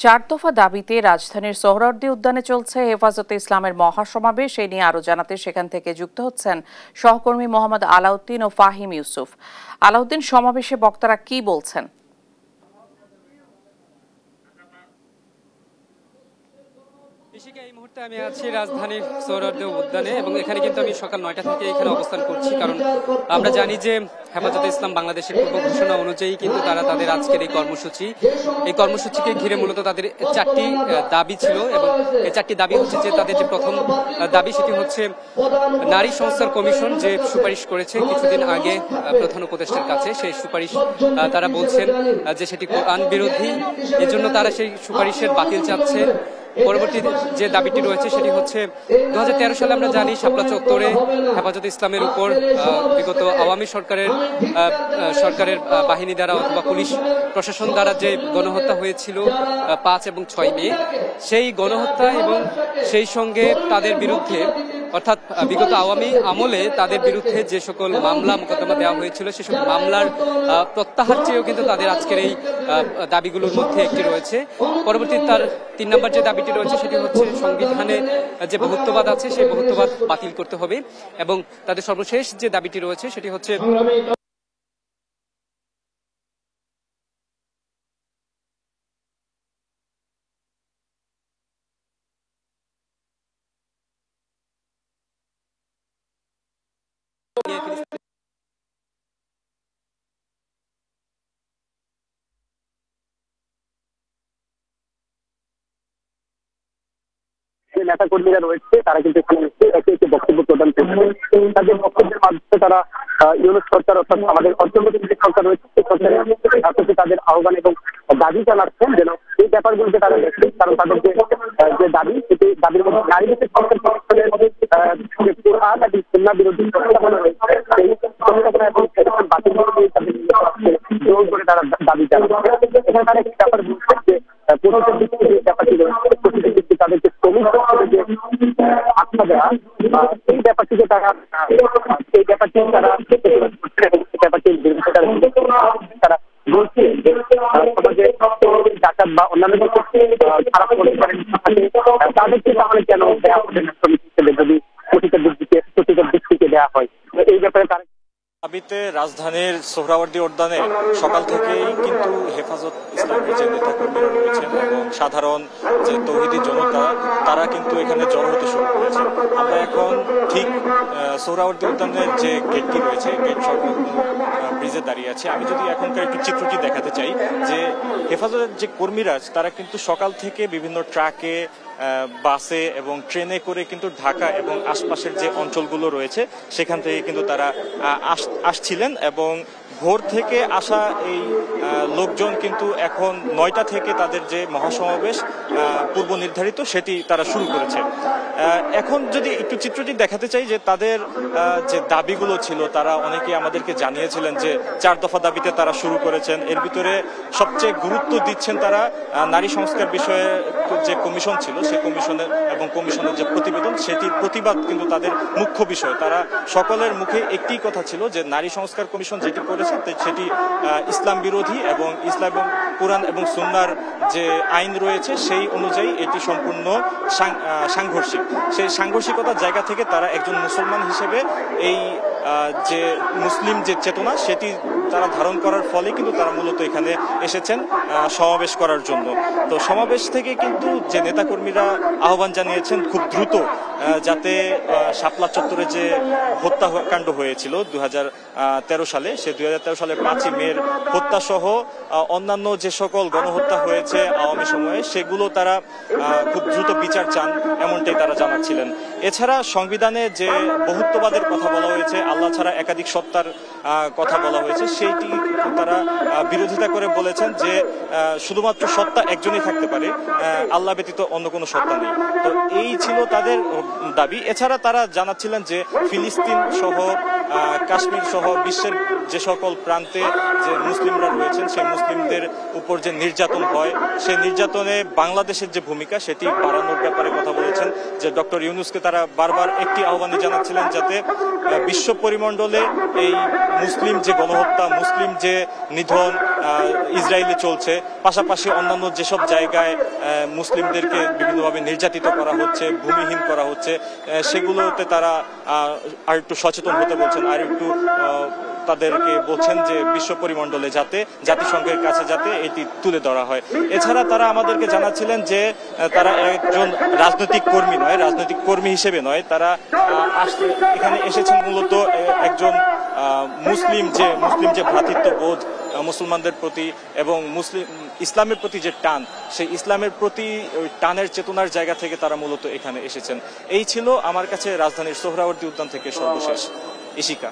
চার দফা দাবিতে রাজধানীর সোহরাওয়ার্দী উদ্যানে চলছে হেফাজতে ইসলামের মহাসমাবেশ। এই নিয়ে আরো জানাতে সেখান থেকে যুক্ত হচ্ছেন সহকর্মী মোহাম্মদ আলাউদ্দিন ও ফাহিম ইউসুফ। আলাউদ্দিন, সমাবেশে বক্তারা কি বলছেন? এই মুহূর্তে আমি আছি রাজধানীর সোহরাওয়ার্দী উদ্যানে এবং এখানে কিন্তু আমি সকাল 9টা থেকে এখানে অবস্থান করছি, কারণ আমরা জানি যে হেফাজতে ইসলাম বাংলাদেশের পূর্ব ঘোষণা অনুযায়ী কিন্তু তারা তাদের আজকের এই কর্মসূচিকে ঘিরে মূলত তাদের 4টি দাবি ছিল এবং এই 4টি দাবি হচ্ছে যে তাদের যে প্রথম দাবি সেটি হচ্ছে নারী সংস্কার কমিশন যে সুপারিশ করেছে কিছুদিন আগে প্রধান উপদেষ্টার কাছে, সেই সুপারিশ তারা বলছেন যে সেটি কোরআন বিরোধী, এজন্য তারা সেই সুপারিশের বাতিল চাচ্ছে। পরবর্তী যে দাবিটি রয়েছে সেটি হচ্ছে 2013 সালে আমরা জানি শাপলা চত্বরে হেফাজতে ইসলামের উপর বিগত আওয়ামী সরকারের বাহিনী দ্বারা অথবা পুলিশ প্রশাসন দ্বারা যে গণহত্যা হয়েছিল 5 এবং 6 মে, সেই গণহত্যা এবং সেই সঙ্গে তাদের বিরুদ্ধে অর্থাৎ বিগত আওয়ামী আমলে তাদের বিরুদ্ধে যে সকল মামলা মোকদ্দমা দেওয়া হয়েছিল সেসব মামলার প্রত্যাহার চেয়েও কিন্তু তাদের আজকের এই দাবিগুলোর মধ্যে একটি রয়েছে। পরবর্তী তার 3 নম্বর যে দাবিটি রয়েছে সেটি হচ্ছে সংবিধানে যে বহুত্ববাদ আছে সেই বহুত্ববাদ বাতিল করতে হবে এবং তাদের সর্বশেষ যে দাবিটি রয়েছে সেটি হচ্ছে যে নেতা কর্মীরা রয়েছে তারা কিন্তু এখানে এসে একে একে বক্তব্য প্রদান করছে। তাদের বক্তব্যের মাধ্যমে তারা ইউনুস সরকার অর্থাৎ আমাদের অন্তর্বর্তী যে সরকার রয়েছে সেই সরকারের কাছে তাদের আহ্বান এবং দাবি জানাচ্ছেন যেন এই ব্যাপারগুলোকে তারা দেখেন, কারণ তাদের যে দাবি সেটি দাবির মধ্যে নারী ভিত্তিক সংস্কার কমিশনের কোরআন এবং সুন্নাহ বিরোধী প্রস্তাবনা রয়েছে, সেই প্রস্তাবনা এবং বাতিল করে তারা দাবি জানাচ্ছে। এখানে তারা একটি ব্যাপার বলছেন যে পুরোদের দিক থেকে যে ব্যাপারটি রয়েছে প্রতিটি দিক থেকে তাদেরকে শ্রমিক যে আস্থা দেওয়া এই ব্যাপারটিকে তারা ব্যাপারটির বিরুদ্ধে তারা বলছে যে সমাজে ডাকাত বা অন্যান্য খারাপ করতে পারেন তাদেরকে তাহলে কেন দেওয়া হবে না শ্রমিক হিসেবে যদি প্রতিটার দিক থেকে দেওয়া হয়। এই ব্যাপারে তারা দাবিতে রাজধানীর সোহরাওয়ার্দী উদ্যানে সকাল থেকেই কিন্তু হেফাজত ইসলামের যে নেতাকর্মীরা রয়েছেন এবং সাধারণ যে তৌহিদি জনতা তারা কিন্তু এখানে জড়ো হতে শুরু করেছে। আমরা এখন ঠিক সোহরাওয়ার্দী উদ্যানের যে গেটটি রয়েছে গেট সংলগ্ন ব্রিজে দাঁড়িয়ে আছে। আমি যদি এখনকার একটি চিত্রটি দেখাতে চাই যে হেফাজতের যে কর্মীরা তারা কিন্তু সকাল থেকে বিভিন্ন ট্রাকে বাসে এবং ট্রেনে করে কিন্তু ঢাকা এবং আশপাশের যে অঞ্চলগুলো রয়েছে সেখান থেকে কিন্তু তারা আসছিলেন এবং ভোর থেকে আসা এই লোকজন কিন্তু এখন 9টা থেকে তাদের যে মহাসমাবেশ পূর্ব নির্ধারিত সেটি তারা শুরু করেছে। এখন যদি একটু চিত্রটি দেখাতে চাই যে তাদের যে দাবিগুলো ছিল তারা অনেকে আমাদেরকে জানিয়েছিলেন যে 4 দফা দাবিতে তারা শুরু করেছেন। এর ভিতরে সবচেয়ে গুরুত্ব দিচ্ছেন তারা নারী সংস্কার বিষয়ে যে কমিশন ছিল সেই কমিশনের যে প্রতিবেদন সেটির প্রতিবাদ কিন্তু তাদের মুখ্য বিষয়। তারা সকলের মুখে একটি কথা ছিল যে নারী সংস্কার কমিশন যেটি করেছে সেটি ইসলাম বিরোধী এবং ইসলাম এবং কোরআন এবং সুন্নাহর যে আইন রয়েছে সেই অনুযায়ী এটি সম্পূর্ণ সাংঘর্ষিক। সেই সাংঘর্ষিকতার জায়গা থেকে তারা একজন মুসলমান হিসেবে এই যে মুসলিম যে চেতনা সেটি তারা ধারণ করার ফলে কিন্তু তারা মূলত এখানে এসেছেন সমাবেশ করার জন্য। তো সমাবেশ থেকে কিন্তু যে নেতাকর্মীরা আহ্বান জানিয়েছেন খুব দ্রুত যাতে শাপলা চত্বরে যে হত্যাকাণ্ড হয়েছিল 2013 সালে সে 2013 সালের 5 মের হত্যা সহ অন্যান্য যে সকল গণহত্যা হয়েছে আওয়ামী সময়ে সেগুলো তারা খুব দ্রুত বিচার চান এমনটাই তারা জানাচ্ছিলেন। এছাড়া সংবিধানে যে বহুত্ববাদের কথা বলা হয়েছে, আল্লাহ ছাড়া একাধিক সত্তার কথা বলা হয়েছে, সেইটি তারা বিরোধিতা করে বলেছেন যে শুধুমাত্র সত্তা একজনই থাকতে পারে, আল্লাহ ব্যতীত অন্য কোনো সত্তা নেই। তো এই ছিল তাদের দাবি। এছাড়া তারা জানাচ্ছিলেন যে ফিলিস্তিন সহ কাশ্মীর সহ বিশ্বের যে সকল প্রান্তে যে মুসলিমরা রয়েছেন সেই মুসলিমদের উপর যে নির্যাতন হয় সেই নির্যাতনে বাংলাদেশের যে ভূমিকা সেটি বাড়ানোর ব্যাপারে কথা বলেছেন। যে ডক্টর ইউনূসকে তারা বারবার একটি আহ্বানই জানাচ্ছিলেন যাতে বিশ্ব পরিমণ্ডলে এই মুসলিম যে গণহত্যা, মুসলিম যে নিধন ইসরায়েলে চলছে, পাশাপাশি অন্যান্য যেসব জায়গায় মুসলিমদেরকে বিভিন্নভাবে নির্যাতিত করা হচ্ছে, ভূমিহীন করা হচ্ছে, সেগুলোতে তারা আর একটু সচেতন হতে বলছেন, আর একটু তাদেরকে বলছেন যে বিশ্ব পরিমণ্ডলে যাতে জাতিসংঘের কাছে যাতে এটি তুলে ধরা হয়। এছাড়া তারা আমাদেরকে জানাচ্ছিলেন যে তারা একজন রাজনৈতিক কর্মী নয়, রাজনৈতিক কর্মী হিসেবে নয়, তারা এখানে এসেছেন মূলত একজন মুসলিম যে ভ্রাতৃত্ববোধ মুসলমানদের প্রতি এবং ইসলামের প্রতি যে টান, সেই ইসলামের প্রতি ওই টানের চেতনার জায়গা থেকে তারা মূলত এখানে এসেছেন। এই ছিল আমার কাছে রাজধানীর সোহরাওয়ার্দী উদ্যান থেকে সর্বশেষ। ইশিকা।